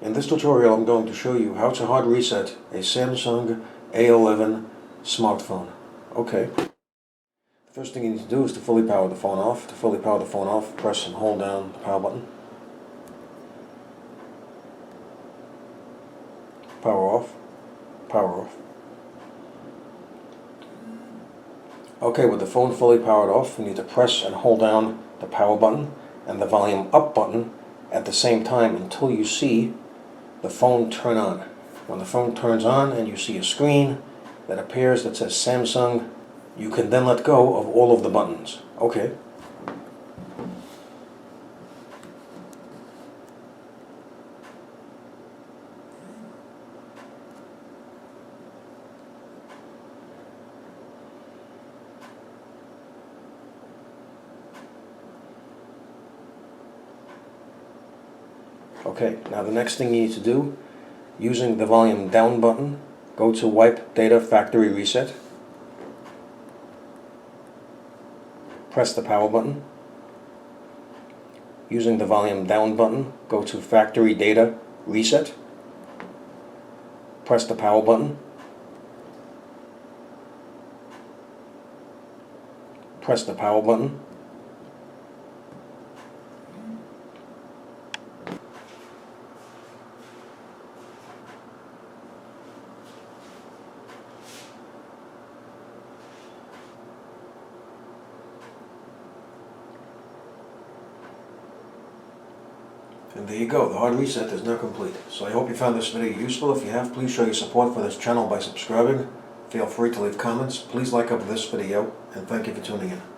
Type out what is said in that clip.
In this tutorial I'm going to show you how to hard reset a Samsung A11 smartphone. Okay. The first thing you need to do is to fully power the phone off. To fully power the phone off, press and hold down the power button. Power off. Power off. Okay, with the phone fully powered off, you need to press and hold down the power button and the volume up button at the same time until you see the phone turn on. When the phone turns on and you see a screen that appears that says Samsung, you can then let go of all of the buttons. Okay. Okay, now the next thing you need to do, using the volume down button, go to Wipe Data Factory Reset. Press the power button. Using the volume down button, go to Factory Data Reset. Press the power button. Press the power button. And there you go, the hard reset is now complete. So I hope you found this video useful. If you have, please show your support for this channel by subscribing. Feel free to leave comments. Please like up this video, and thank you for tuning in.